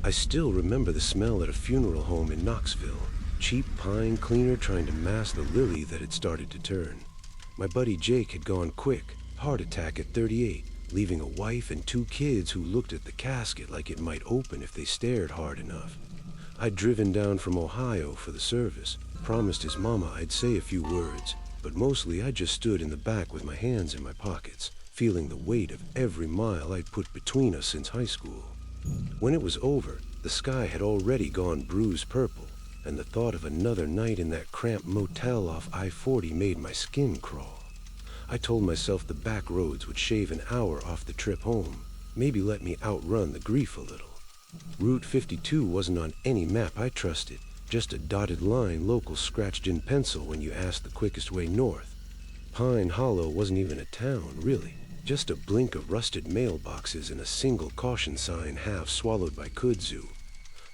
I still remember the smell at a funeral home in Knoxville. Cheap pine cleaner trying to mask the lily that had started to turn. My buddy Jake had gone quick, heart attack at 38, leaving a wife and 2 kids who looked at the casket like it might open if they stared hard enough. I'd driven down from Ohio for the service, promised his mama I'd say a few words, but mostly I just stood in the back with my hands in my pockets, feeling the weight of every mile I'd put between us since high school. When it was over, the sky had already gone bruise purple, and the thought of another night in that cramped motel off I-40 made my skin crawl. I told myself the back roads would shave an hour off the trip home, maybe let me outrun the grief a little. Route 52 wasn't on any map I trusted, just a dotted line locals scratched in pencil when you asked the quickest way north. Pine Hollow wasn't even a town, really, just a blink of rusted mailboxes and a single caution sign half swallowed by kudzu.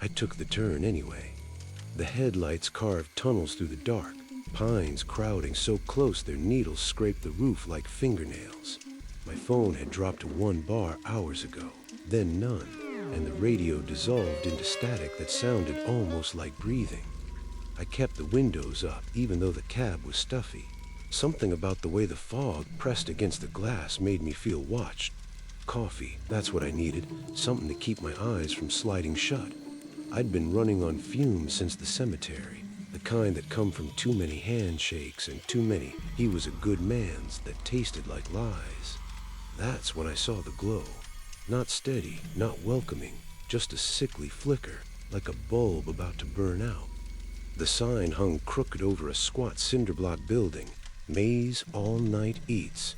I took the turn anyway. The headlights carved tunnels through the dark, pines crowding so close their needles scraped the roof like fingernails. My phone had dropped to 1 bar hours ago, then none, and the radio dissolved into static that sounded almost like breathing. I kept the windows up even though the cab was stuffy. Something about the way the fog pressed against the glass made me feel watched. Coffee, that's what I needed, something to keep my eyes from sliding shut. I'd been running on fumes since the cemetery, the kind that come from too many handshakes and too many "he was a good man's" that tasted like lies. That's when I saw the glow. Not steady, not welcoming, just a sickly flicker, like a bulb about to burn out. The sign hung crooked over a squat cinder-block building, May's All Night Eats.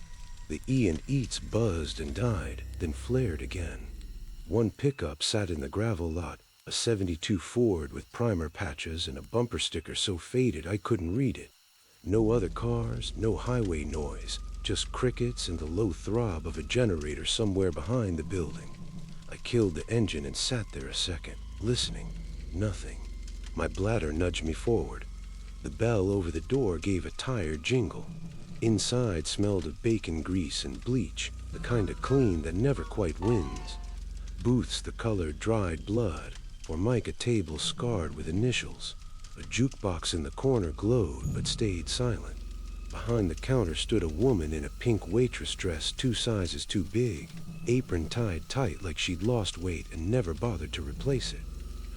The E and Eats buzzed and died, then flared again. One pickup sat in the gravel lot, a '72 Ford with primer patches and a bumper sticker so faded I couldn't read it. No other cars, no highway noise, just crickets and the low throb of a generator somewhere behind the building. I killed the engine and sat there a second, listening. Nothing. My bladder nudged me forward. The bell over the door gave a tired jingle. Inside smelled of bacon grease and bleach, the kind of clean that never quite wins. Booths the color dried blood, Formica tables scarred with initials. A jukebox in the corner glowed but stayed silent. Behind the counter stood a woman in a pink waitress dress 2 sizes too big, apron tied tight like she'd lost weight and never bothered to replace it.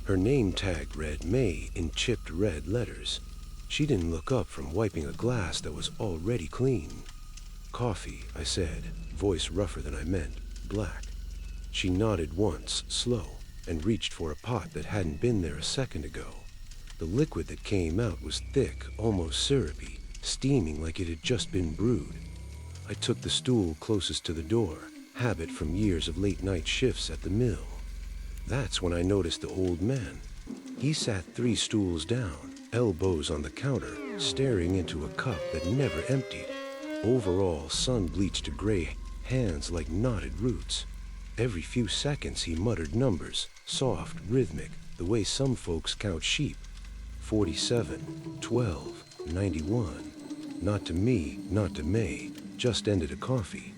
Her name tag read May in chipped red letters. She didn't look up from wiping a glass that was already clean. "Coffee," I said, voice rougher than I meant, black. She nodded once, slow, and reached for a pot that hadn't been there a second ago. The liquid that came out was thick, almost syrupy, steaming like it had just been brewed. I took the stool closest to the door, habit from years of late-night shifts at the mill. That's when I noticed the old man. He sat 3 stools down, elbows on the counter, staring into a cup that never emptied. Overall, sun-bleached to gray, hands like knotted roots. Every few seconds he muttered numbers, soft, rhythmic, the way some folks count sheep. 47, 12, 91. Not to me, not to May, just ended a coffee.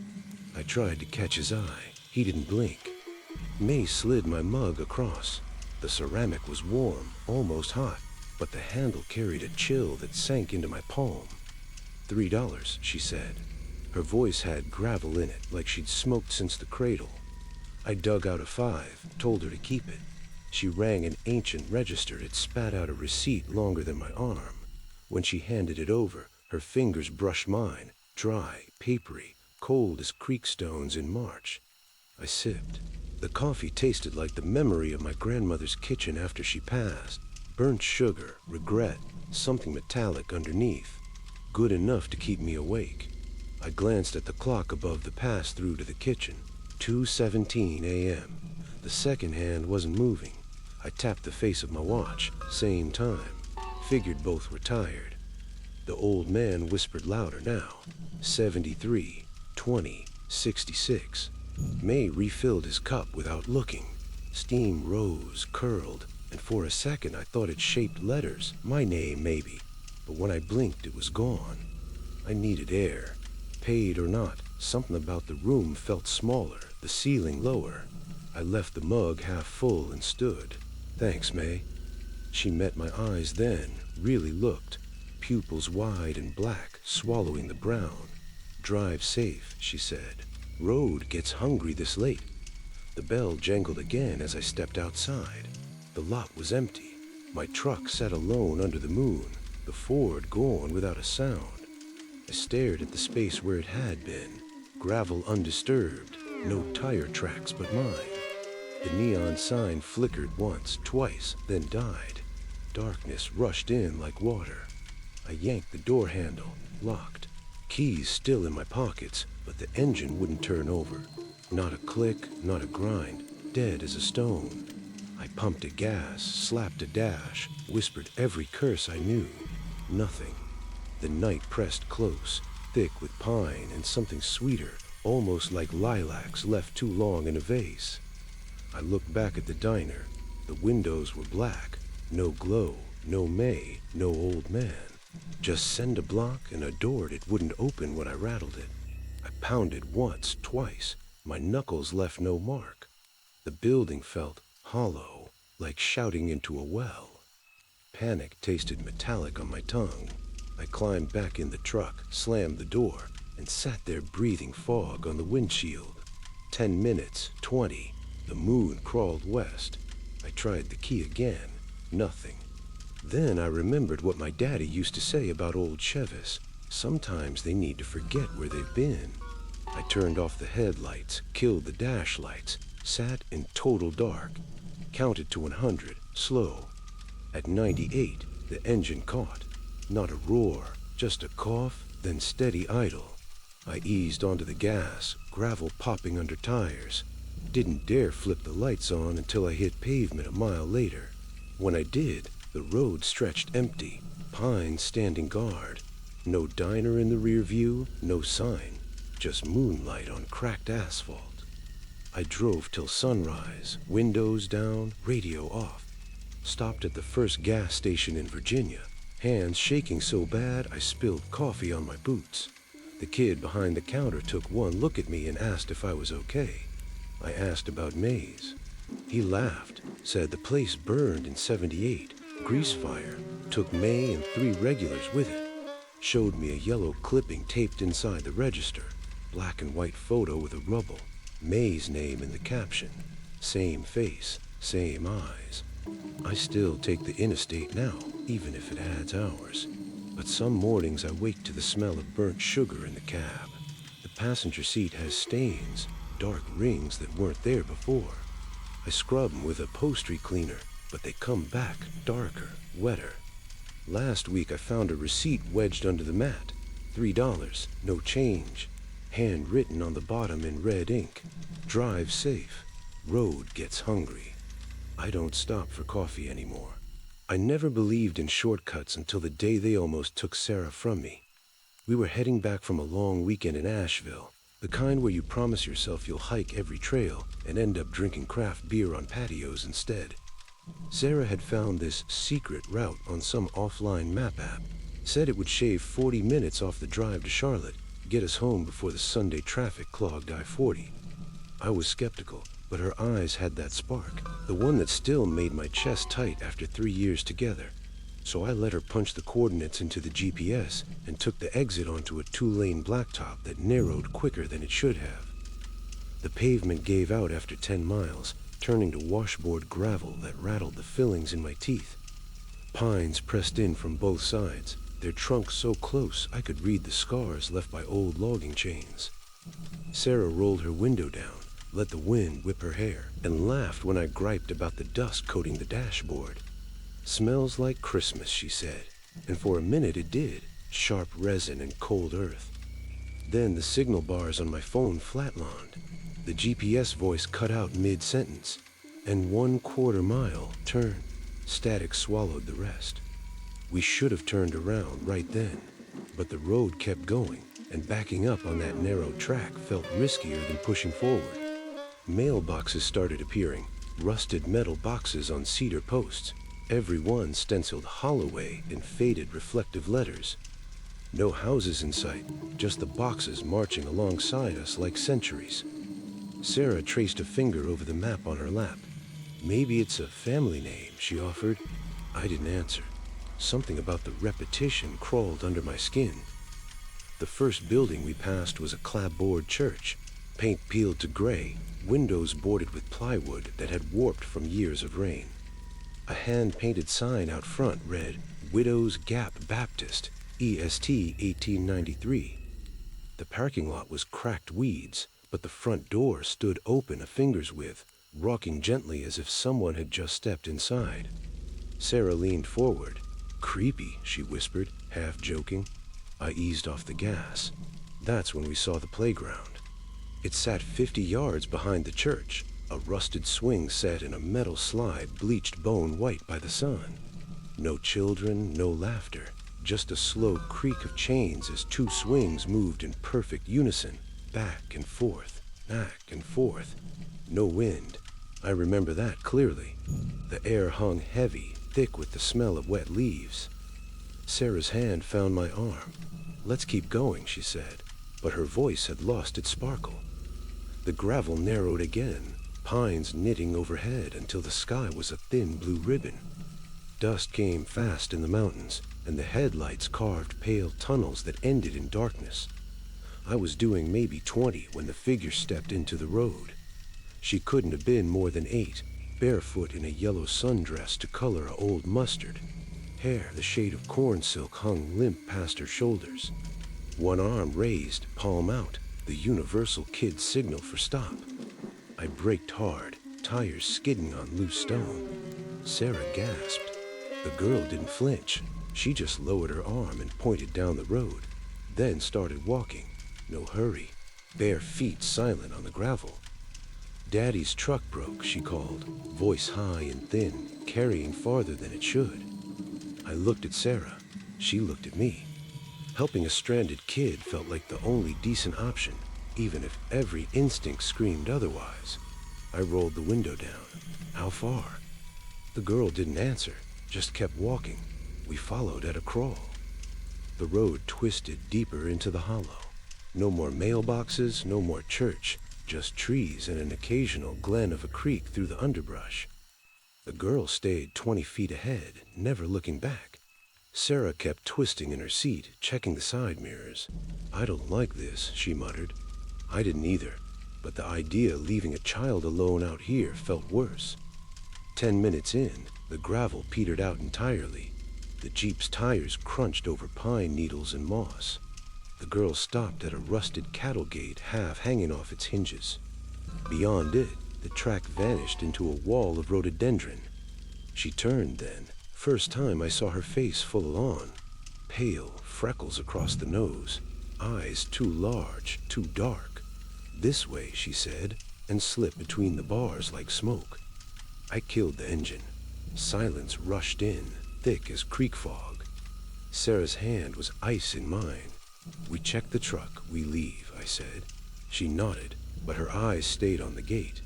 I tried to catch his eye. He didn't blink. May slid my mug across. The ceramic was warm, almost hot, but the handle carried a chill that sank into my palm. $3, she said. Her voice had gravel in it, like she'd smoked since the cradle. I dug out a 5, told her to keep it. She rang an ancient register. It spat out a receipt longer than my arm. When she handed it over, her fingers brushed mine, dry, papery, cold as creek stones in March. I sipped. The coffee tasted like the memory of my grandmother's kitchen after she passed. Burnt sugar, regret, something metallic underneath. Good enough to keep me awake. I glanced at the clock above the pass-through to the kitchen. 2:17 a.m. The second hand wasn't moving. I tapped the face of my watch, same time. Figured both were tired. The old man whispered louder now. 73, 20, 66. May refilled his cup without looking. Steam rose, curled, and for a second I thought it shaped letters, my name maybe. But when I blinked, it was gone. I needed air. Paid or not, something about the room felt smaller, the ceiling lower. I I left the mug half full and stood. "Thanks, May." She met my eyes then, really looked, pupils wide and black, swallowing the brown. "Drive safe," she said. "Road gets hungry this late." The bell jangled again as I stepped outside. The lot was empty. My truck sat alone under the moon, the Ford gone without a sound. I stared at the space where it had been, gravel undisturbed, no tire tracks but mine. The neon sign flickered once, twice, then died. Darkness rushed in like water. I yanked the door handle, locked. Keys still in my pockets, but the engine wouldn't turn over. Not a click, not a grind, dead as a stone. I pumped a gas, slapped a dash, whispered every curse I knew. Nothing. The night pressed close, thick with pine and something sweeter, almost like lilacs left too long in a vase. I looked back at the diner. The windows were black. No glow, no May, no old man. Just send a block and a door it wouldn't open when I rattled it. I pounded once, twice. My knuckles left no mark. The building felt hollow, like shouting into a well. Panic tasted metallic on my tongue. I climbed back in the truck, slammed the door, and sat there breathing fog on the windshield. 10 minutes, 20. The moon crawled west. I tried the key again. Nothing. Then I remembered what my daddy used to say about old Chevys. Sometimes they need to forget where they've been. I turned off the headlights, killed the dash lights, sat in total dark, counted to 100, slow. At 98, the engine caught. Not a roar, just a cough, then steady idle. I eased onto the gas, gravel popping under tires. Didn't dare flip the lights on until I hit pavement a mile later. When I did, the road stretched empty, pines standing guard. No diner in the rear view, no sign, just moonlight on cracked asphalt. I drove till sunrise, windows down, radio off. Stopped at the first gas station in Virginia, hands shaking so bad I spilled coffee on my boots. The kid behind the counter took one look at me and asked if I was okay. I asked about Maze. He laughed, said the place burned in '78, grease fire, took May and 3 regulars with it. Showed me a yellow clipping taped inside the register, black and white photo with a rubble, May's name in the caption. Same face, same eyes. I still take the interstate now, even if it adds hours. But some mornings I wake to the smell of burnt sugar in the cab. The passenger seat has stains, dark rings that weren't there before. I scrub them with a upholstery cleaner, but they come back darker, wetter. Last week I found a receipt wedged under the mat. $3, no change. Handwritten on the bottom in red ink. Drive safe. Road gets hungry. I don't stop for coffee anymore. I never believed in shortcuts until the day they almost took Sarah from me. We were heading back from a long weekend in Asheville, the kind where you promise yourself you'll hike every trail and end up drinking craft beer on patios instead. Sarah had found this secret route on some offline map app, said it would shave 40 minutes off the drive to Charlotte, get us home before the Sunday traffic clogged I-40. I was skeptical, but her eyes had that spark, the one that still made my chest tight after 3 years together. So I let her punch the coordinates into the GPS and took the exit onto a 2-lane blacktop that narrowed quicker than it should have. The pavement gave out after 10 miles, turning to washboard gravel that rattled the fillings in my teeth. Pines pressed in from both sides, their trunks so close I could read the scars left by old logging chains. Sarah rolled her window down, let the wind whip her hair, and laughed when I griped about the dust coating the dashboard. "Smells like Christmas," she said, and for a minute it did, sharp resin and cold earth. Then the signal bars on my phone flatlined. The GPS voice cut out mid-sentence, and 1/4 mile, turn. Static swallowed the rest. We should have turned around right then, but the road kept going, and backing up on that narrow track felt riskier than pushing forward. Mailboxes started appearing, rusted metal boxes on cedar posts, every one stenciled Holloway in faded reflective letters. No houses in sight, just the boxes marching alongside us like centuries. Sarah traced a finger over the map on her lap. Maybe it's a family name, she offered. I didn't answer. Something about the repetition crawled under my skin. The first building we passed was a clapboard church, paint peeled to gray, windows boarded with plywood that had warped from years of rain. A hand-painted sign out front read, Widow's Gap Baptist, EST 1893. The parking lot was cracked weeds, but the front door stood open a finger's width, rocking gently as if someone had just stepped inside. Sarah leaned forward. Creepy, she whispered, half joking. I eased off the gas. That's when we saw the playground. It sat 50 yards behind the church, a rusted swing set in a metal slide bleached bone white by the sun. No children, no laughter, just a slow creak of chains as two swings moved in perfect unison, back and forth, back and forth. No wind. I remember that clearly. The air hung heavy, thick with the smell of wet leaves. Sarah's hand found my arm. Let's keep going, she said, but her voice had lost its sparkle. The gravel narrowed again, pines knitting overhead until the sky was a thin blue ribbon. Dust came fast in the mountains, and the headlights carved pale tunnels that ended in darkness. I was doing maybe 20 when the figure stepped into the road. She couldn't have been more than 8, barefoot in a yellow sundress to color a old mustard. Hair the shade of corn silk hung limp past her shoulders. One arm raised, palm out, the universal kid signal for stop. I braked hard, tires skidding on loose stone. Sarah gasped. The girl didn't flinch. She just lowered her arm and pointed down the road, then started walking. No hurry, bare feet silent on the gravel. Daddy's truck broke, she called, voice high and thin, carrying farther than it should. I looked at Sarah. She looked at me. Helping a stranded kid felt like the only decent option, even if every instinct screamed otherwise. I rolled the window down. How far? The girl didn't answer, just kept walking. We followed at a crawl. The road twisted deeper into the hollow. No more mailboxes, no more church, just trees and an occasional glen of a creek through the underbrush. The girl stayed 20 feet ahead, never looking back. Sarah kept twisting in her seat, checking the side mirrors. I don't like this, she muttered. I didn't either, but the idea of leaving a child alone out here felt worse. 10 minutes in, the gravel petered out entirely. The Jeep's tires crunched over pine needles and moss. The girl stopped at a rusted cattle gate half hanging off its hinges. Beyond it, the track vanished into a wall of rhododendron. She turned then. First time I saw her face full on. Pale, freckles across the nose, eyes too large, too dark. This way, she said, and slipped between the bars like smoke. I killed the engine. Silence rushed in, thick as creek fog. Sarah's hand was ice in mine. We check the truck, we leave, I said. She nodded, but her eyes stayed on the gate.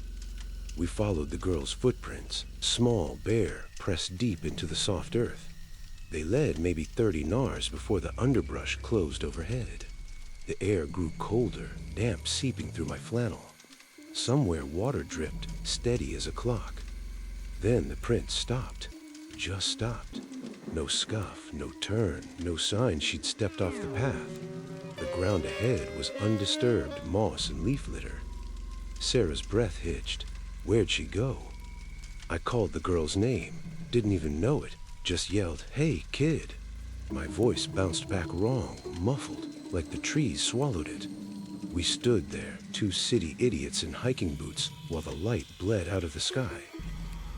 We followed the girl's footprints, small, bare, pressed deep into the soft earth. They led maybe 30 nars before the underbrush closed overhead. The air grew colder, damp seeping through my flannel. Somewhere water dripped, steady as a clock. Then the prints stopped, just stopped. No scuff, no turn, no sign she'd stepped off the path. The ground ahead was undisturbed moss and leaf litter. Sarah's breath hitched. Where'd she go? I called the girl's name, didn't even know it, just yelled, "Hey, kid." My voice bounced back wrong, muffled, like the trees swallowed it. We stood there, two city idiots in hiking boots, while the light bled out of the sky.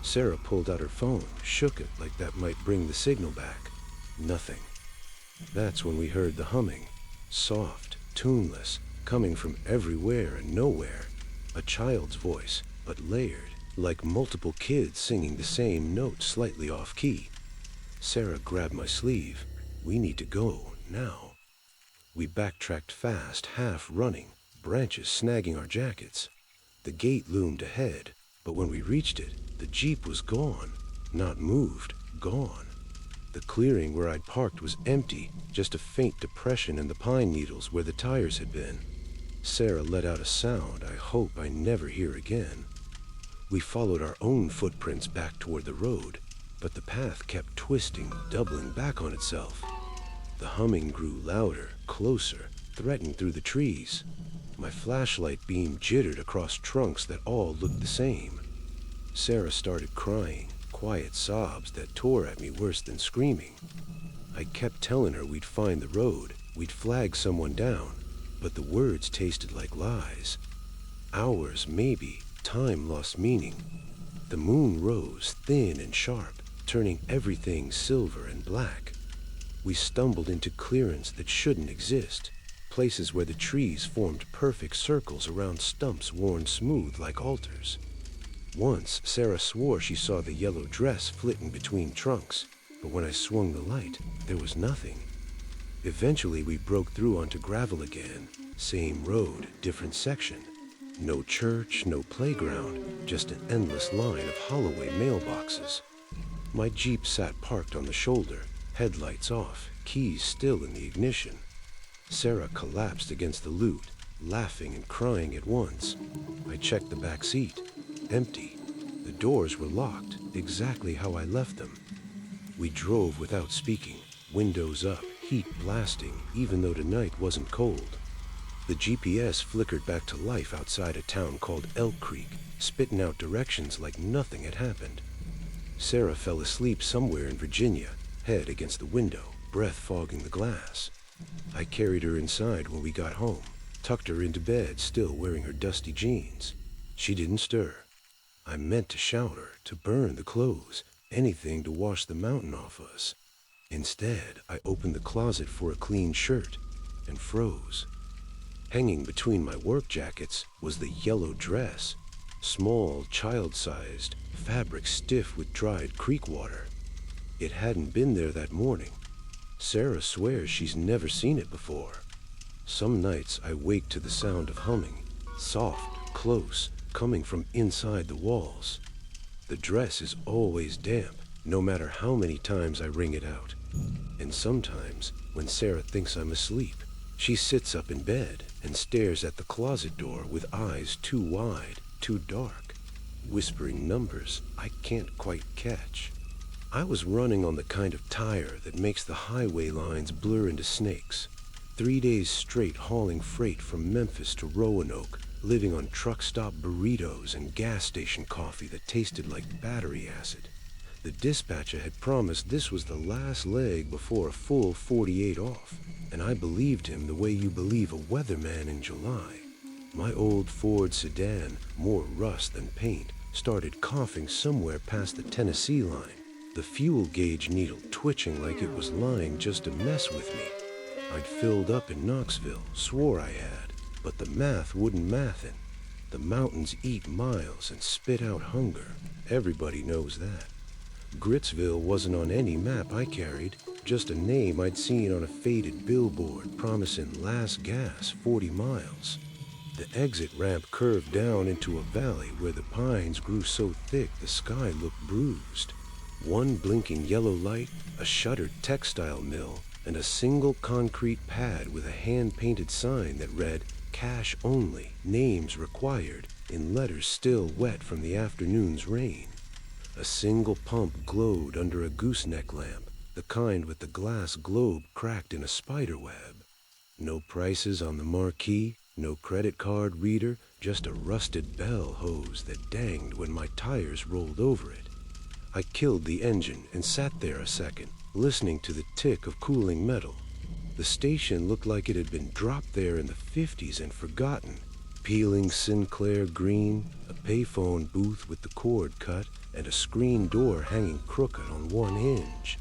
Sarah pulled out her phone, shook it like that might bring the signal back. Nothing. That's when we heard the humming, soft, tuneless, coming from everywhere and nowhere. A child's voice, but layered, like multiple kids singing the same note slightly off-key. Sarah grabbed my sleeve. We need to go, now. We backtracked fast, half running, branches snagging our jackets. The gate loomed ahead, but when we reached it, the Jeep was gone. Not moved, gone. The clearing where I'd parked was empty, just a faint depression in the pine needles where the tires had been. Sarah let out a sound I hope I never hear again. We followed our own footprints back toward the road, but the path kept twisting, doubling back on itself. The humming grew louder, closer, threatened through the trees. My flashlight beam jittered across trunks that all looked the same. Sarah started crying, quiet sobs that tore at me worse than screaming. I kept telling her we'd find the road, we'd flag someone down, but the words tasted like lies. Hours, maybe, time lost meaning. The moon rose, thin and sharp, turning everything silver and black. We stumbled into clearance that shouldn't exist, places where the trees formed perfect circles around stumps worn smooth like altars. Once, Sarah swore she saw the yellow dress flitting between trunks, but when I swung the light, there was nothing. Eventually, we broke through onto gravel again. Same road, different section. No church, no playground, just an endless line of Holloway mailboxes. My Jeep sat parked on the shoulder, headlights off, keys still in the ignition. Sarah collapsed against the loot, laughing and crying at once. I checked the back seat. Empty. The doors were locked, exactly how I left them. We drove without speaking, windows up, heat blasting, even though the night wasn't cold. The GPS flickered back to life outside a town called Elk Creek, spitting out directions like nothing had happened. Sarah fell asleep somewhere in Virginia, head against the window, breath fogging the glass. I carried her inside when we got home, tucked her into bed, still wearing her dusty jeans. She didn't stir. I meant to shout her, to burn the clothes, anything to wash the mountain off us. Instead, I opened the closet for a clean shirt and froze. Hanging between my work jackets was the yellow dress, small, child-sized, fabric stiff with dried creek water. It hadn't been there that morning. Sarah swears she's never seen it before. Some nights I wake to the sound of humming, soft, close, coming from inside the walls. The dress is always damp, no matter how many times I wring it out. And sometimes, when Sarah thinks I'm asleep, she sits up in bed and stares at the closet door with eyes too wide, too dark, whispering numbers I can't quite catch. I was running on the kind of tire that makes the highway lines blur into snakes. 3 days straight hauling freight from Memphis to Roanoke, living on truck stop burritos and gas station coffee that tasted like battery acid. The dispatcher had promised this was the last leg before a full 48 off, and I believed him the way you believe a weatherman in July. My old Ford sedan, more rust than paint, started coughing somewhere past the Tennessee line, the fuel gauge needle twitching like it was lying just to mess with me. I'd filled up in Knoxville, swore I had, but the math wouldn't mathin'. The mountains eat miles and spit out hunger. Everybody knows that. Grittsville wasn't on any map I carried, just a name I'd seen on a faded billboard promising last gas 40 miles. The exit ramp curved down into a valley where the pines grew so thick the sky looked bruised. One blinking yellow light, a shuttered textile mill, and a single concrete pad with a hand-painted sign that read, "Cash only, names required," in letters still wet from the afternoon's rain. A single pump glowed under a gooseneck lamp, the kind with the glass globe cracked in a spider web. No prices on the marquee, no credit card reader, just a rusted bell hose that danged when my tires rolled over it. I killed the engine and sat there a second, listening to the tick of cooling metal. The station looked like it had been dropped there in the 50s and forgotten. Peeling Sinclair green, a payphone booth with the cord cut, and a screen door hanging crooked on one hinge.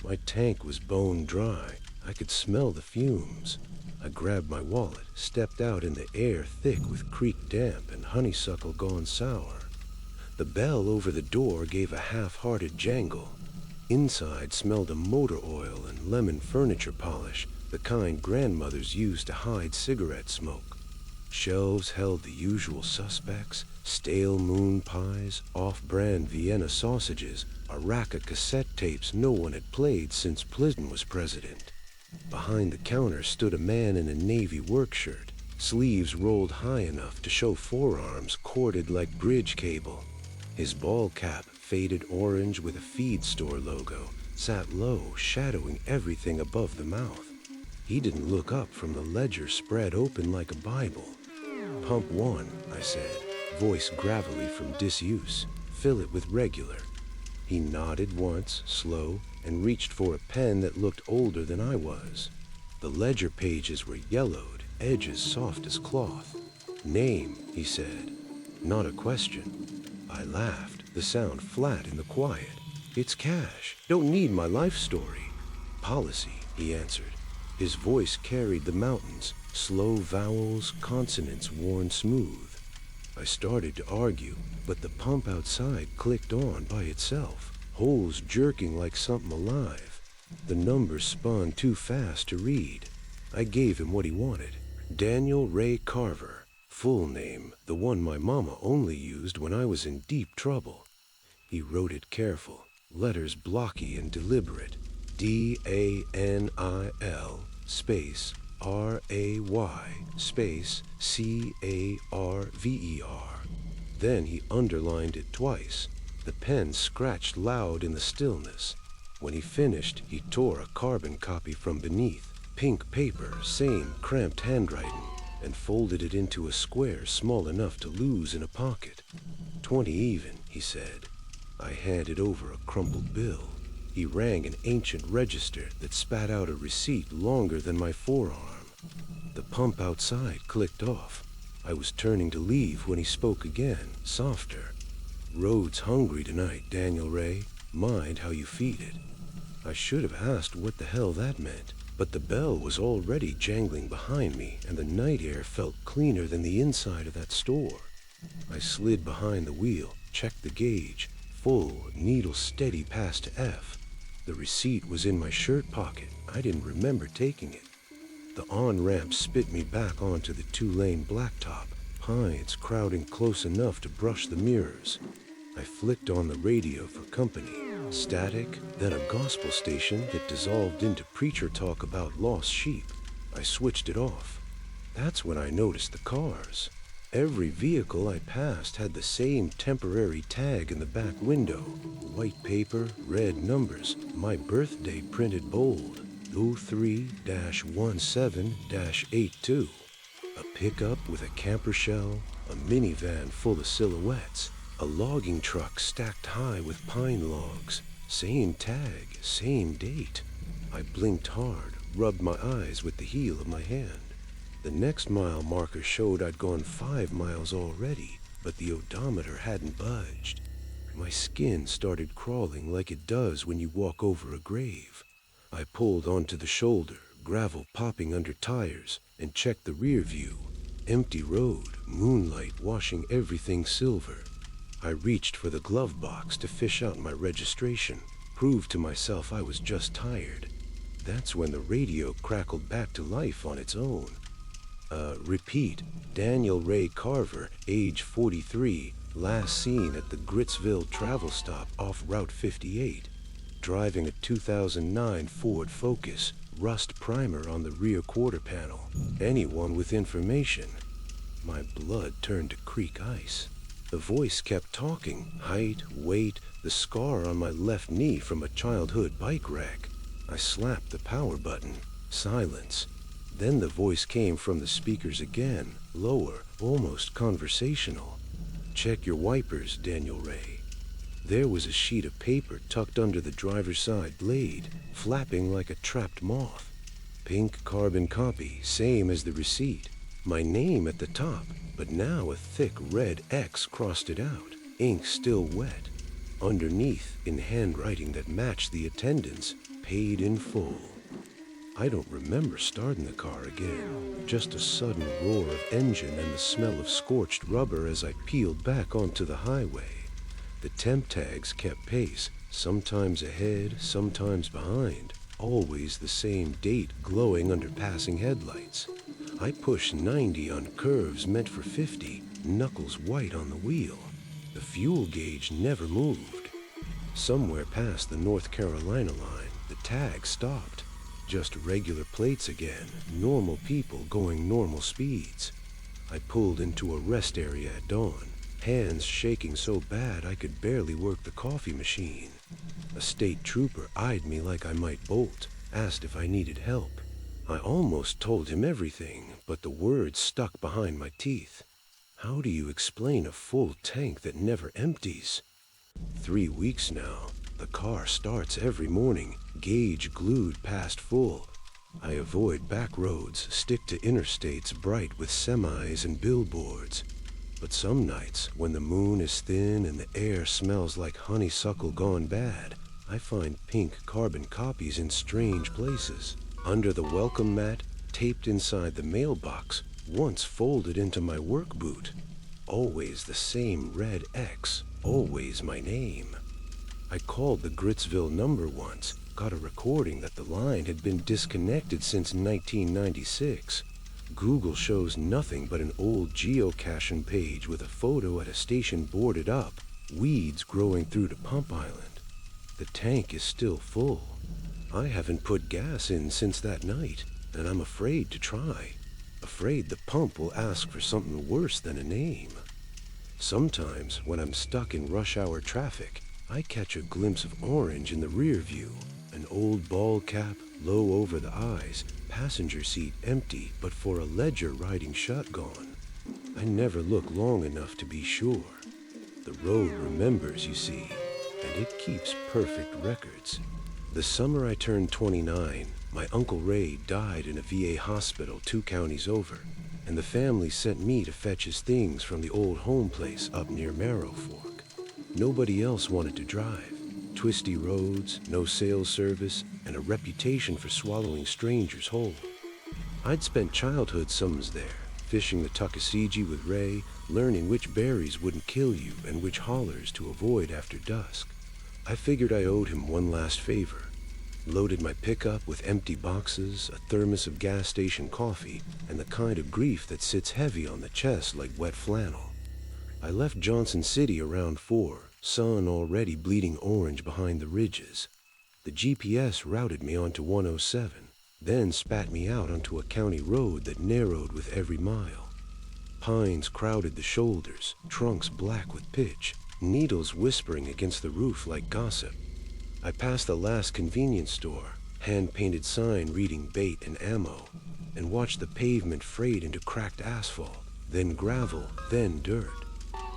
My tank was bone dry. I could smell the fumes. I grabbed my wallet, stepped out in the air thick with creek damp and honeysuckle gone sour. The bell over the door gave a half-hearted jangle. Inside smelled of motor oil and lemon furniture polish, the kind grandmothers used to hide cigarette smoke. Shelves held the usual suspects, stale moon pies, off-brand Vienna sausages, a rack of cassette tapes no one had played since Plimpton was president. Behind the counter stood a man in a navy work shirt. sleeves rolled high enough to show forearms corded like bridge cable. His ball cap, faded orange with a feed store logo, sat low, shadowing everything above the mouth. He didn't look up from the ledger spread open like a Bible. "Pump 1, I said, voice gravelly from disuse. "Fill it with regular." He nodded once, slow, and reached for a pen that looked older than I was. The ledger pages were yellowed, edges soft as cloth. "Name," he said. Not a question. I laughed, the sound flat in the quiet. "It's Cash. Don't need my life story." "Policy," he answered. His voice carried the mountains, slow vowels, consonants worn smooth. I started to argue, but the pump outside clicked on by itself, holes jerking like something alive. The numbers spun too fast to read. I gave him what he wanted. Daniel Ray Carver. Full name, the one my mama only used when I was in deep trouble. He wrote it careful, letters blocky and deliberate. DANIL space RAY space CARVER. Then he underlined it twice. The pen scratched loud in the stillness. When he finished, he tore a carbon copy from beneath, pink paper, same cramped handwriting, and folded it into a square small enough to lose in a pocket. 20 even, he said. I handed over a crumpled bill. He rang an ancient register that spat out a receipt longer than my forearm. The pump outside clicked off. I was turning to leave when he spoke again, softer. "Road's hungry tonight, Daniel Ray. Mind how you feed it." I should have asked what the hell that meant, but the bell was already jangling behind me, and the night air felt cleaner than the inside of that store. I slid behind the wheel, checked the gauge, full, needle steady past F. The receipt was in my shirt pocket. I didn't remember taking it. The on-ramp spit me back onto the 2-lane blacktop, pines crowding close enough to brush the mirrors. I flicked on the radio for company. Static, then a gospel station that dissolved into preacher talk about lost sheep. I switched it off. That's when I noticed the cars. Every vehicle I passed had the same temporary tag in the back window. White paper, red numbers, my birthday printed bold. 03-17-82. A pickup with a camper shell, a minivan full of silhouettes, a logging truck stacked high with pine logs. Same tag, same date. I blinked hard, rubbed my eyes with the heel of my hand. The next mile marker showed I'd gone 5 miles already, but the odometer hadn't budged. My skin started crawling like it does when you walk over a grave. I pulled onto the shoulder, gravel popping under tires, and checked the rear view. Empty road, moonlight washing everything silver. I reached for the glove box to fish out my registration, prove to myself I was just tired. That's when the radio crackled back to life on its own. Repeat, Daniel Ray Carver, age 43, last seen at the Grittsville travel stop off Route 58, driving a 2009 Ford Focus, rust primer on the rear quarter panel. Anyone with information. My blood turned to creek ice. The voice kept talking, height, weight, the scar on my left knee from a childhood bike wreck. I slapped the power button. Silence. Then the voice came from the speakers again, lower, almost conversational. "Check your wipers, Daniel Ray." There was a sheet of paper tucked under the driver's side blade, flapping like a trapped moth. Pink carbon copy, same as the receipt. My name at the top, but now a thick red X crossed it out, ink still wet. Underneath, in handwriting that matched the attendance, "Paid in full." I don't remember starting the car again, just a sudden roar of engine and the smell of scorched rubber as I peeled back onto the highway. The temp tags kept pace, sometimes ahead, sometimes behind, always the same date glowing under passing headlights. I pushed 90 on curves meant for 50, knuckles white on the wheel. The fuel gauge never moved. Somewhere past the North Carolina line, the tag stopped. Just regular plates again, normal people going normal speeds. I pulled into a rest area at dawn, hands shaking so bad I could barely work the coffee machine. A state trooper eyed me like I might bolt, asked if I needed help. I almost told him everything, but the words stuck behind my teeth. How do you explain a full tank that never empties? 3 weeks now. The car starts every morning, gauge glued past full. I avoid back roads, stick to interstates bright with semis and billboards. But some nights, when the moon is thin and the air smells like honeysuckle gone bad, I find pink carbon copies in strange places. Under the welcome mat, taped inside the mailbox, once folded into my work boot. Always the same red X, always my name. I called the Grittsville number once, got a recording that the line had been disconnected since 1996. Google shows nothing but an old geocaching page with a photo at a station boarded up, weeds growing through the pump island. The tank is still full. I haven't put gas in since that night, and I'm afraid to try. Afraid the pump will ask for something worse than a name. Sometimes, when I'm stuck in rush hour traffic, I catch a glimpse of orange in the rear view, an old ball cap, low over the eyes, passenger seat empty but for a ledger riding shotgun. I never look long enough to be sure. The road remembers, you see, and it keeps perfect records. The summer I turned 29, my Uncle Ray died in a VA hospital 2 counties over, and the family sent me to fetch his things from the old home place up near Marrow Fork. Nobody else wanted to drive. Twisty roads, no sales service, and a reputation for swallowing strangers whole. I'd spent childhood summers there, fishing the Tuckasegee with Ray, learning which berries wouldn't kill you and which hollers to avoid after dusk. I figured I owed him one last favor. Loaded my pickup with empty boxes, a thermos of gas station coffee, and the kind of grief that sits heavy on the chest like wet flannel. I left Johnson City around 4, sun already bleeding orange behind the ridges. The GPS routed me onto 107, then spat me out onto a county road that narrowed with every mile. Pines crowded the shoulders, trunks black with pitch, needles whispering against the roof like gossip. I passed the last convenience store, hand-painted sign reading bait and ammo, and watched the pavement frayed into cracked asphalt, then gravel, then dirt.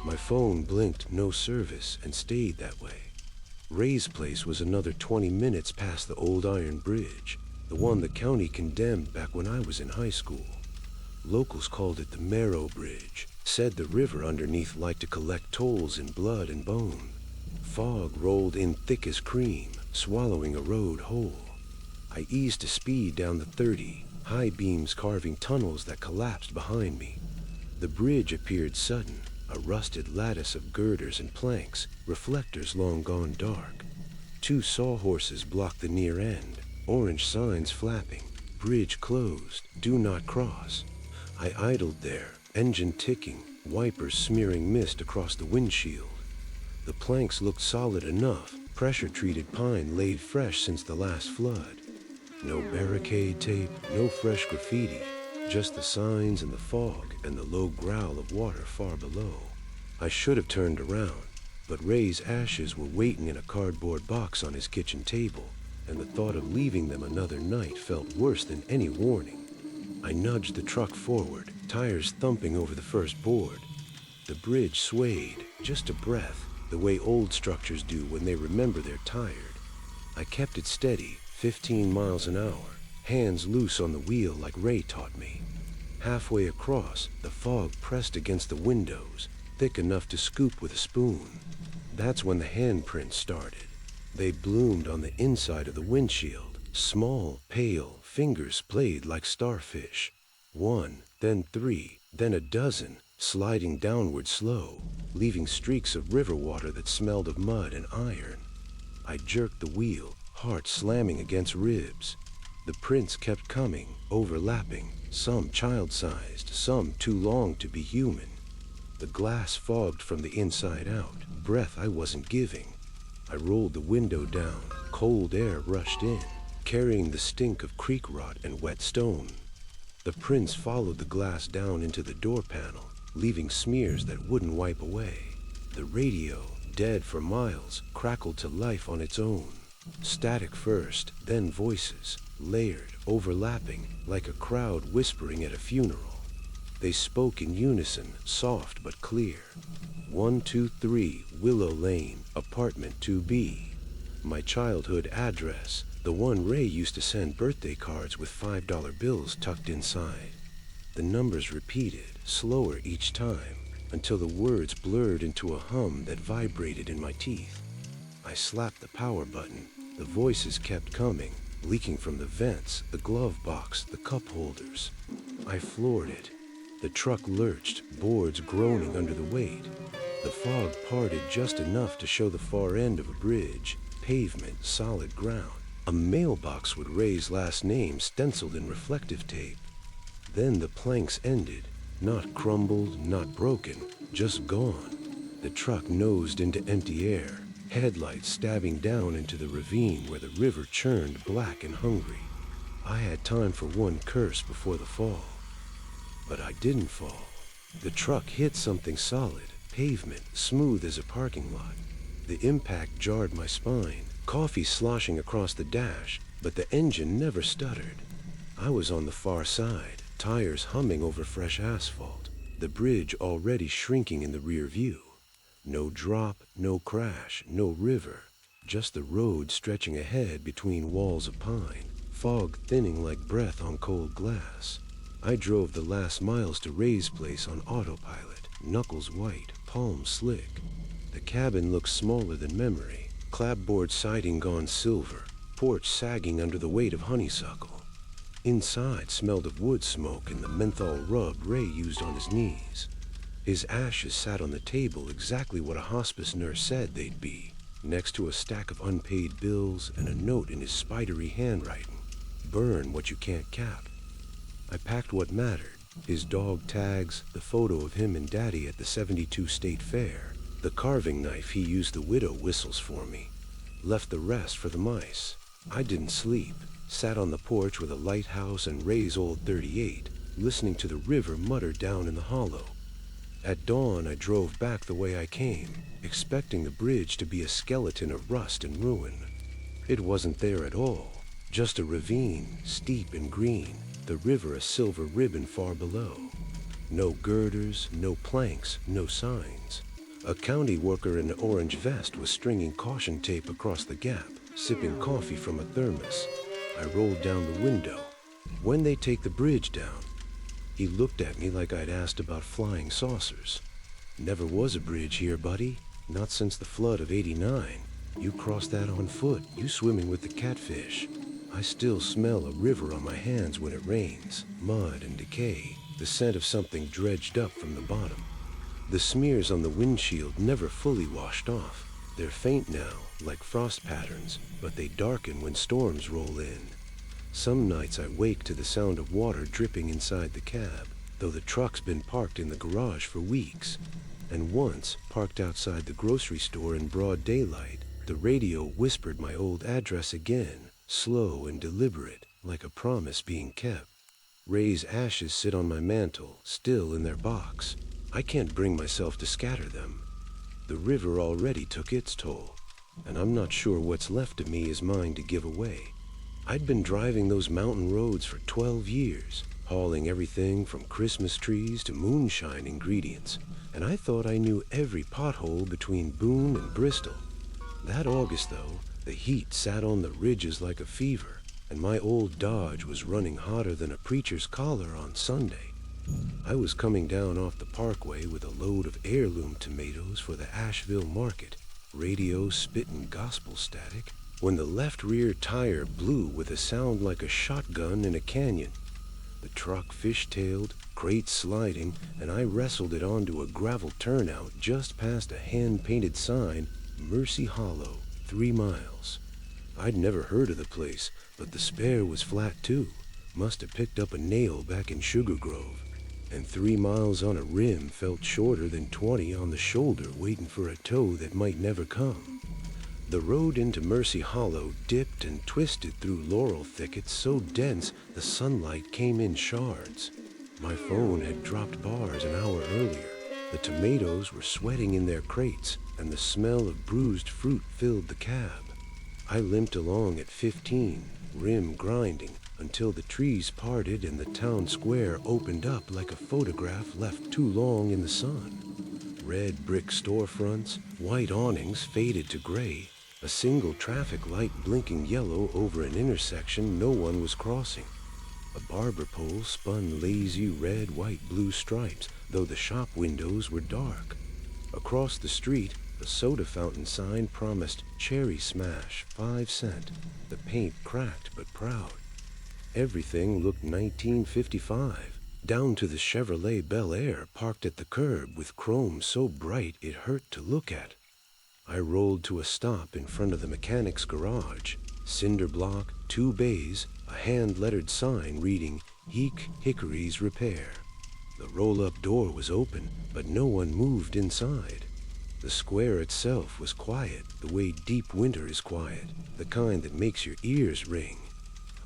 My phone blinked no service and stayed that way. Ray's place was another 20 minutes past the old iron bridge, the one the county condemned back when I was in high school. Locals called it the Marrow Bridge, said the river underneath liked to collect tolls in blood and bone. Fog rolled in thick as cream, swallowing a road whole. I eased to speed down the 30, high beams carving tunnels that collapsed behind me. The bridge appeared sudden, a rusted lattice of girders and planks, reflectors long gone dark. 2 sawhorses blocked the near end, orange signs flapping, bridge closed, do not cross. I idled there, engine ticking, wipers smearing mist across the windshield. The planks looked solid enough, pressure-treated pine laid fresh since the last flood. No barricade tape, no fresh graffiti, just the signs and the fog and the low growl of water far below. I should have turned around, but Ray's ashes were waiting in a cardboard box on his kitchen table, and the thought of leaving them another night felt worse than any warning. I nudged the truck forward, tires thumping over the first board. The bridge swayed, just a breath, the way old structures do when they remember they're tired. I kept it steady, 15 miles an hour, hands loose on the wheel like Ray taught me. Halfway across, the fog pressed against the windows, thick enough to scoop with a spoon. That's when the handprints started. They bloomed on the inside of the windshield, small, pale, fingers played like starfish. 1, then 3, then a dozen, sliding downward slow, leaving streaks of river water that smelled of mud and iron. I jerked the wheel, heart slamming against ribs. The prints kept coming, overlapping, some child-sized, some too long to be human. The glass fogged from the inside out, breath I wasn't giving. I rolled the window down, cold air rushed in, carrying the stink of creek rot and wet stone. The prints followed the glass down into the door panel, leaving smears that wouldn't wipe away. The radio, dead for miles, crackled to life on its own. Static first, then voices, layered, overlapping, like a crowd whispering at a funeral. They spoke in unison, soft but clear. 123 Willow Lane, apartment 2B. My childhood address, the one Ray used to send birthday cards with $5 bills tucked inside. The numbers repeated, slower each time, until the words blurred into a hum that vibrated in my teeth. I slapped the power button. The voices kept coming, leaking from the vents, the glove box, the cup holders. I floored it. The truck lurched, boards groaning under the weight. The fog parted just enough to show the far end of a bridge, pavement, solid ground. A mailbox with Ray's last name stenciled in reflective tape. Then the planks ended, not crumbled, not broken, just gone. The truck nosed into empty air, headlights stabbing down into the ravine where the river churned black and hungry. I had time for one curse before the fall. But I didn't fall. The truck hit something solid, pavement, smooth as a parking lot. The impact jarred my spine, coffee sloshing across the dash, but the engine never stuttered. I was on the far side, tires humming over fresh asphalt, the bridge already shrinking in the rear view. No drop, no crash, no river, just the road stretching ahead between walls of pine, fog thinning like breath on cold glass. I drove the last miles to Ray's place on autopilot, knuckles white, palms slick. The cabin looked smaller than memory, clapboard siding gone silver, porch sagging under the weight of honeysuckle. Inside smelled of wood smoke and the menthol rub Ray used on his knees. His ashes sat on the table exactly what a hospice nurse said they'd be, next to a stack of unpaid bills and a note in his spidery handwriting. Burn what you can't cap. I packed what mattered, his dog tags, the photo of him and Daddy at the '72 State Fair, the carving knife he used the widow whistles for me. Left the rest for the mice. I didn't sleep, sat on the porch with a lighthouse and Ray's old .38, listening to the river mutter down in the hollow. At dawn I drove back the way I came, expecting the bridge to be a skeleton of rust and ruin. It wasn't there at all, just a ravine, steep and green, the river a silver ribbon far below. No girders, no planks, no signs. A county worker in an orange vest was stringing caution tape across the gap, sipping coffee from a thermos. I rolled down the window. When they take the bridge down? He looked at me like I'd asked about flying saucers. Never was a bridge here, buddy. Not since the flood of '89. You crossed that on foot, you swimming with the catfish. I still smell a river on my hands when it rains, mud and decay, the scent of something dredged up from the bottom. The smears on the windshield never fully washed off. They're faint now, like frost patterns, but they darken when storms roll in. Some nights I wake to the sound of water dripping inside the cab, though the truck's been parked in the garage for weeks. And once, parked outside the grocery store in broad daylight, the radio whispered my old address again, slow and deliberate, like a promise being kept. Ray's ashes sit on my mantle, still in their box. I can't bring myself to scatter them. The river already took its toll, and I'm not sure what's left of me is mine to give away. I'd been driving those mountain roads for 12 years, hauling everything from Christmas trees to moonshine ingredients, and I thought I knew every pothole between Boone and Bristol. That August, though, the heat sat on the ridges like a fever, and my old Dodge was running hotter than a preacher's collar on Sunday. I was coming down off the parkway with a load of heirloom tomatoes for the Asheville market, radio spitting gospel static, when the left rear tire blew with a sound like a shotgun in a canyon. The truck fishtailed, crate sliding, and I wrestled it onto a gravel turnout just past a hand-painted sign, Mercy Hollow, 3 miles. I'd never heard of the place, but the spare was flat too. Must have picked up a nail back in Sugar Grove. And 3 miles on a rim felt shorter than 20 on the shoulder waiting for a tow that might never come. The road into Mercy Hollow dipped and twisted through laurel thickets so dense the sunlight came in shards. My phone had dropped bars an hour earlier. The tomatoes were sweating in their crates, and the smell of bruised fruit filled the cab. I limped along at 15, rim grinding, until the trees parted and the town square opened up like a photograph left too long in the sun. Red brick storefronts, white awnings faded to gray, a single traffic light blinking yellow over an intersection no one was crossing. A barber pole spun lazy red, white, blue stripes, though the shop windows were dark. Across the street, a soda fountain sign promised cherry smash, 5 cents. The paint cracked but proud. Everything looked 1955, down to the Chevrolet Bel Air parked at the curb with chrome so bright it hurt to look at. I rolled to a stop in front of the mechanic's garage. Cinder block, 2 bays, a hand-lettered sign reading, Heek Hickory's Repair. The roll-up door was open, but no one moved inside. The square itself was quiet, the way deep winter is quiet, the kind that makes your ears ring.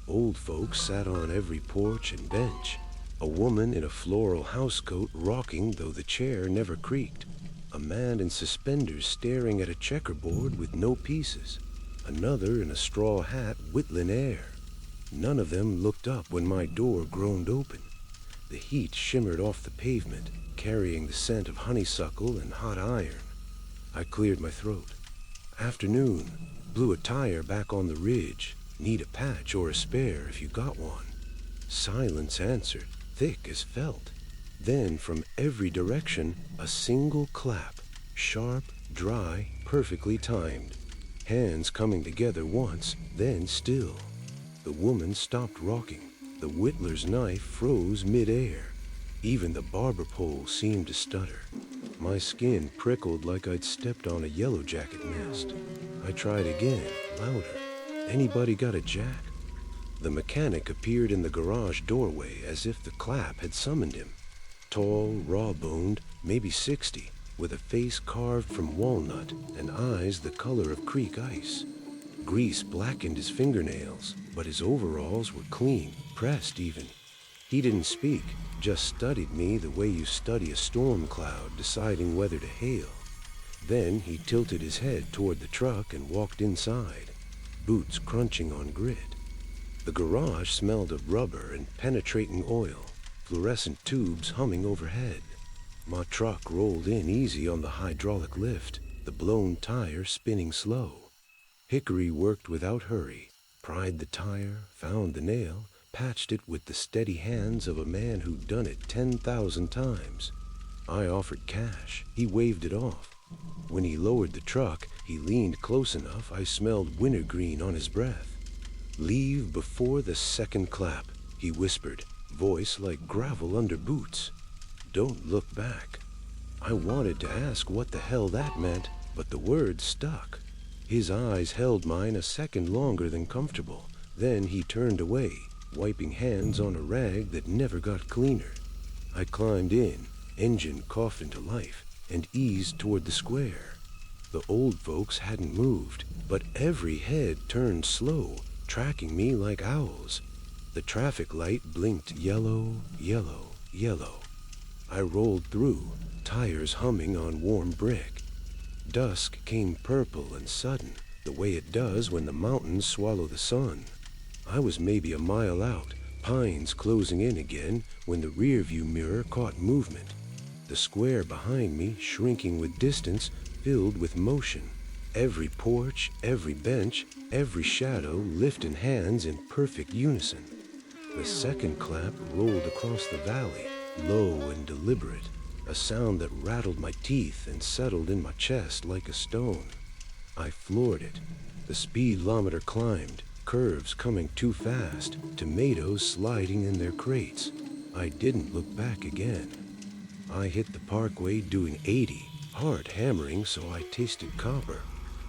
Old folks sat on every porch and bench. A woman in a floral housecoat rocking though the chair never creaked. A man in suspenders staring at a checkerboard with no pieces. Another in a straw hat whittling air. None of them looked up when my door groaned open. The heat shimmered off the pavement, carrying the scent of honeysuckle and hot iron. I cleared my throat. Afternoon. Blew a tire back on the ridge. Need a patch or a spare if you got one. Silence answered, thick as felt. Then from every direction, a single clap. Sharp, dry, perfectly timed. Hands coming together once, then still. The woman stopped rocking. The whittler's knife froze mid-air. Even the barber pole seemed to stutter. My skin prickled like I'd stepped on a yellow jacket nest. I tried again, louder. Anybody got a jack? The mechanic appeared in the garage doorway as if the clap had summoned him. Tall, raw-boned, maybe 60, with a face carved from walnut and eyes the color of creek ice. Grease blackened his fingernails, but his overalls were clean, pressed even. He didn't speak, just studied me the way you study a storm cloud deciding whether to hail. Then he tilted his head toward the truck and walked inside, boots crunching on grit. The garage smelled of rubber and penetrating oil, fluorescent tubes humming overhead. My truck rolled in easy on the hydraulic lift, the blown tire spinning slow. Hickory worked without hurry, pried the tire, found the nail, patched it with the steady hands of a man who'd done it 10,000 times. I offered cash. He waved it off. When he lowered the truck, he leaned close enough I smelled wintergreen on his breath. "Leave before the second clap," he whispered, voice like gravel under boots. "Don't look back." I wanted to ask what the hell that meant, but the words stuck. His eyes held mine a second longer than comfortable. Then he turned away, wiping hands on a rag that never got cleaner. I climbed in, engine coughed into life, and eased toward the square. The old folks hadn't moved, but every head turned slow, tracking me like owls. The traffic light blinked yellow, yellow, yellow. I rolled through, tires humming on warm brick. Dusk came purple and sudden, the way it does when the mountains swallow the sun. I was maybe a mile out, pines closing in again, when the rearview mirror caught movement. The square behind me, shrinking with distance, filled with motion. Every porch, every bench, every shadow lifting hands in perfect unison. The second clap rolled across the valley, low and deliberate, a sound that rattled my teeth and settled in my chest like a stone. I floored it. The speedometer climbed, curves coming too fast, tomatoes sliding in their crates. I didn't look back again. I hit the parkway doing 80, heart hammering so I tasted copper.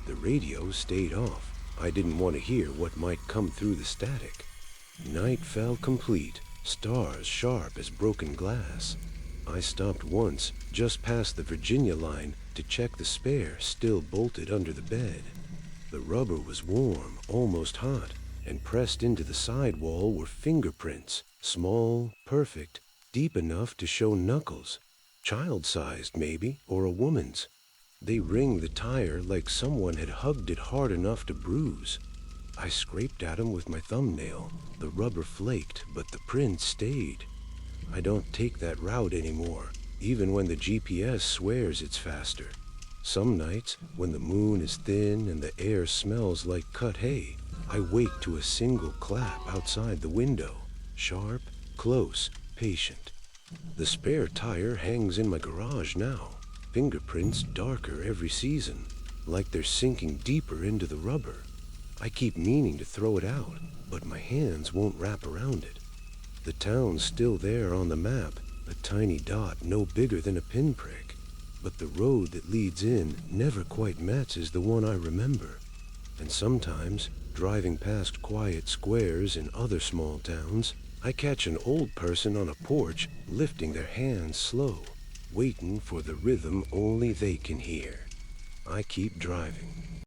The radio stayed off. I didn't want to hear what might come through the static. Night fell complete, stars sharp as broken glass. I stopped once, just past the Virginia line, to check the spare still bolted under the bed. The rubber was warm, almost hot, and pressed into the sidewall were fingerprints, small, perfect, deep enough to show knuckles. Child-sized, maybe, or a woman's. They ringed the tire like someone had hugged it hard enough to bruise. I scraped at 'em with my thumbnail. The rubber flaked, but the print stayed. I don't take that route anymore, even when the GPS swears it's faster. Some nights, when the moon is thin and the air smells like cut hay, I wake to a single clap outside the window. Sharp, close, patient. The spare tire hangs in my garage now. Fingerprints darker every season, like they're sinking deeper into the rubber. I keep meaning to throw it out, but my hands won't wrap around it. The town's still there on the map, a tiny dot no bigger than a pinprick. But the road that leads in never quite matches the one I remember. And sometimes, driving past quiet squares in other small towns, I catch an old person on a porch lifting their hands slow, waiting for the rhythm only they can hear. I keep driving.